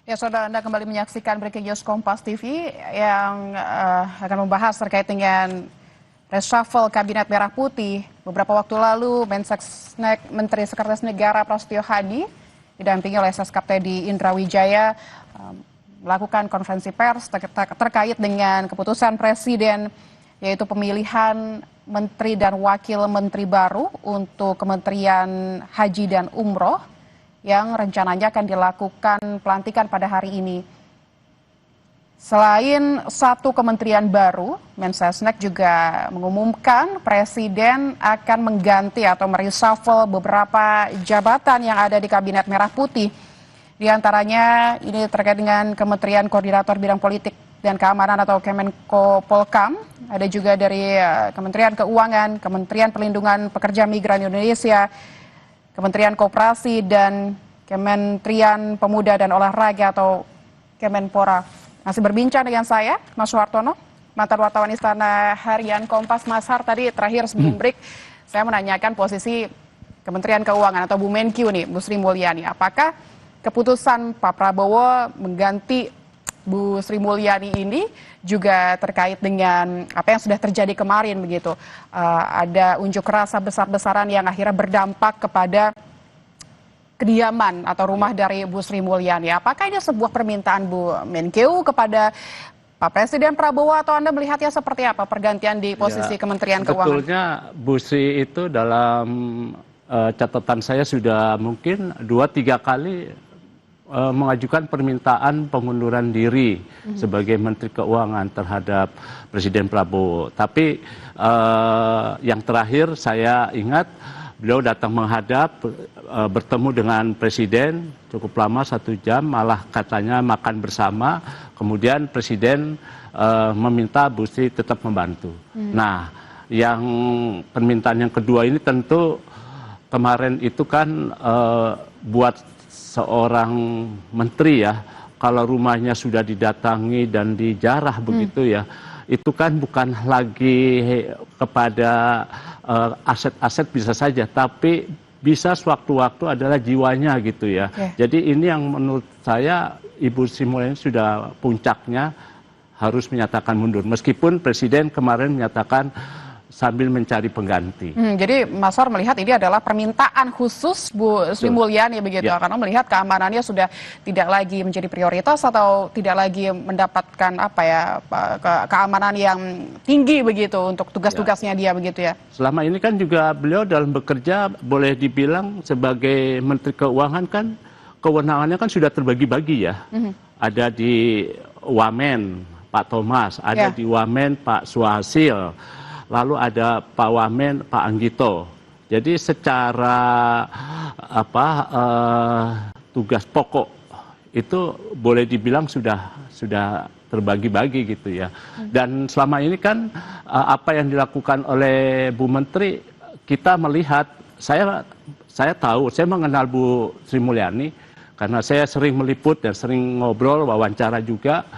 Ya, saudara, Anda kembali menyaksikan Breaking News Kompas TV yang akan membahas terkait dengan reshuffle Kabinet Merah Putih. Beberapa waktu lalu, Mensesnek Menteri Sekretaris Negara Prasetyo Hadi didampingi oleh Seskap Teddy Indra Wijaya melakukan konferensi pers terkait dengan keputusan Presiden, yaitu pemilihan Menteri dan Wakil Menteri baru untuk Kementerian Haji dan Umroh yang rencananya akan dilakukan pelantikan pada hari ini. Selain satu kementerian baru, Mensesnek juga mengumumkan Presiden akan mengganti atau mereshuffle beberapa jabatan yang ada di Kabinet Merah Putih. Di antaranya ini terkait dengan Kementerian Koordinator Bidang Politik dan Keamanan atau Kemenko Polkam, ada juga dari Kementerian Keuangan, Kementerian Perlindungan Pekerja Migran Indonesia, Kementerian Koperasi dan Kementerian Pemuda dan Olahraga atau Kemenpora. Masih berbincang dengan saya, Mas Suhartono, mantan wartawan Istana Harian Kompas. Mas Har, tadi terakhir sebelum break, saya menanyakan posisi Kementerian Keuangan atau Bu Menkyu nih, Bu Sri Mulyani. Apakah keputusan Pak Prabowo mengganti Bu Sri Mulyani ini juga terkait dengan apa yang sudah terjadi kemarin begitu? Ada unjuk rasa besar-besaran yang akhirnya berdampak kepada kediaman atau rumah dari Bu Sri Mulyani. Apakah ini sebuah permintaan Bu Menkyu kepada Pak Presiden Prabowo atau Anda melihatnya seperti apa pergantian di posisi Kementerian Keuangan? Sebetulnya Bu Sri itu dalam catatan saya sudah mungkin 2-3 kali mengajukan permintaan pengunduran diri sebagai Menteri Keuangan terhadap Presiden Prabowo. Tapi yang terakhir saya ingat beliau datang menghadap, bertemu dengan Presiden cukup lama 1 jam, malah katanya makan bersama. Kemudian Presiden meminta Bu Sri tetap membantu. Nah, yang permintaan yang kedua ini tentu kemarin itu kan buat seorang menteri ya, kalau rumahnya sudah didatangi dan dijarah begitu ya, itu kan bukan lagi kepada aset-aset bisa saja, tapi bisa sewaktu-waktu adalah jiwanya gitu ya. Jadi ini yang menurut saya Ibu Sri Mulyani sudah puncaknya harus menyatakan mundur. Meskipun Presiden kemarin menyatakan sambil mencari pengganti. Jadi Mas Har melihat ini adalah permintaan khusus Bu Sri Mulyani begitu, karena melihat keamanannya sudah tidak lagi menjadi prioritas atau tidak lagi mendapatkan keamanan yang tinggi begitu untuk tugas-tugasnya dia begitu ya. Selama ini kan juga beliau dalam bekerja boleh dibilang sebagai Menteri Keuangan kan kewenangannya kan sudah terbagi-bagi ya. Ada di Wamen Pak Thomas, ada di Wamen Pak Suhasil, lalu ada Pak Wamen, Pak Anggito. Jadi secara tugas pokok itu boleh dibilang sudah terbagi-bagi gitu ya. Dan selama ini kan apa yang dilakukan oleh Bu Menteri, kita melihat, saya tahu, saya mengenal Bu Sri Mulyani karena saya sering meliput dan sering ngobrol, wawancara juga.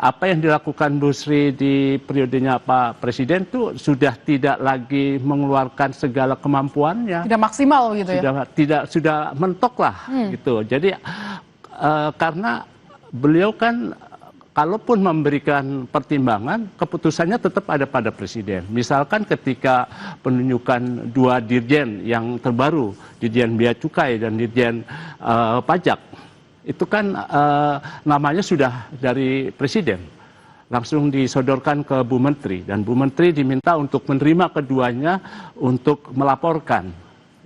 Apa yang dilakukan Bu Sri di periodenya Pak Presiden itu sudah tidak lagi mengeluarkan segala kemampuannya. Tidak maksimal gitu ya? Sudah mentok lah gitu. Jadi karena beliau kan kalaupun memberikan pertimbangan, keputusannya tetap ada pada Presiden. Misalkan ketika penunjukan 2 dirjen yang terbaru, Dirjen Bea Cukai dan Dirjen Pajak, itu kan namanya sudah dari Presiden, langsung disodorkan ke Bu Menteri, dan Bu Menteri diminta untuk menerima keduanya untuk melaporkan.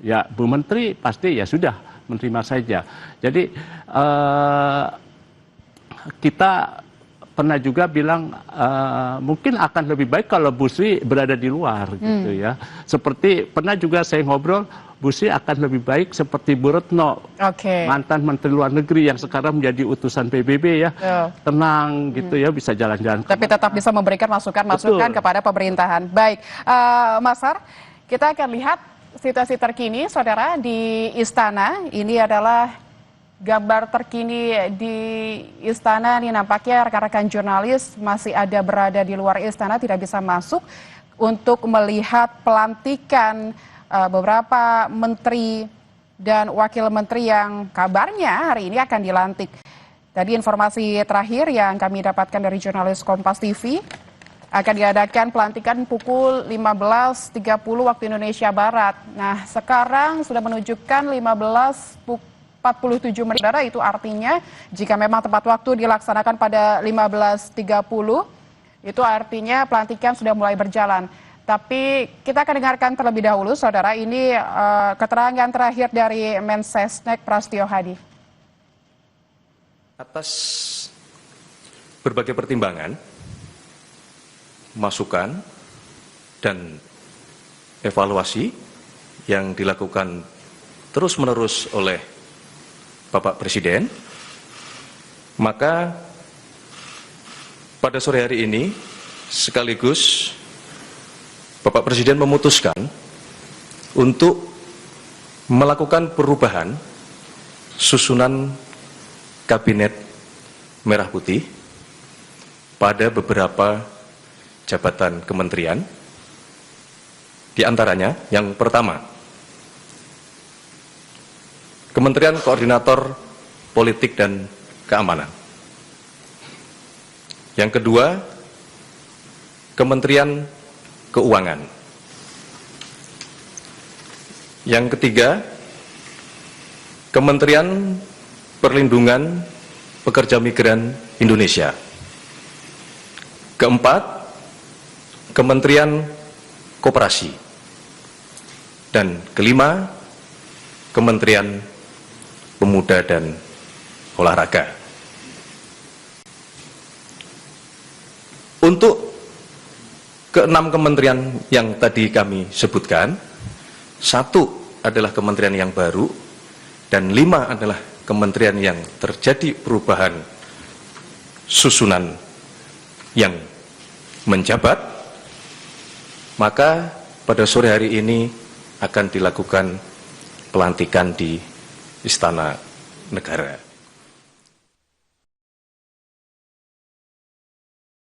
Ya, Bu Menteri pasti ya sudah menerima saja. Jadi kita pernah juga bilang mungkin akan lebih baik kalau Bu Sri berada di luar gitu ya. Seperti pernah juga saya ngobrol, Bu Sri akan lebih baik seperti Bu Retno, mantan Menteri Luar Negeri yang sekarang menjadi utusan PBB ya, tenang gitu ya, bisa jalan-jalan. Tapi tetap bisa memberikan masukan-masukan kepada pemerintahan. Baik, Mas Har, kita akan lihat situasi terkini, saudara, di Istana. Ini adalah gambar terkini di Istana. Ini nampaknya rekan-rekan jurnalis masih ada berada di luar Istana, tidak bisa masuk untuk melihat pelantikan beberapa menteri dan wakil menteri yang kabarnya hari ini akan dilantik. Tadi informasi terakhir yang kami dapatkan dari jurnalis Kompas TV, akan diadakan pelantikan pukul 15.30 waktu Indonesia Barat. Nah, sekarang sudah menunjukkan 15.47 menit. Itu artinya jika memang tepat waktu dilaksanakan pada 15.30, itu artinya pelantikan sudah mulai berjalan. Tapi kita akan dengarkan terlebih dahulu, saudara, ini keterangan terakhir dari Mensesnek Prasetyo Hadi. Atas berbagai pertimbangan, masukan, dan evaluasi yang dilakukan terus-menerus oleh Bapak Presiden, maka pada sore hari ini sekaligus Bapak Presiden memutuskan untuk melakukan perubahan susunan Kabinet Merah Putih pada beberapa jabatan kementerian. Di antaranya, yang pertama, Kementerian Koordinator Politik dan Keamanan. Yang kedua, Kementerian Keuangan. Yang ketiga, Kementerian Perlindungan Pekerja Migran Indonesia. Keempat, Kementerian Koperasi. Dan kelima, Kementerian Pemuda dan Olahraga. Untuk keenam kementerian yang tadi kami sebutkan, satu adalah kementerian yang baru, dan 5 adalah kementerian yang terjadi perubahan susunan yang menjabat. Maka pada sore hari ini akan dilakukan pelantikan di Istana Negara.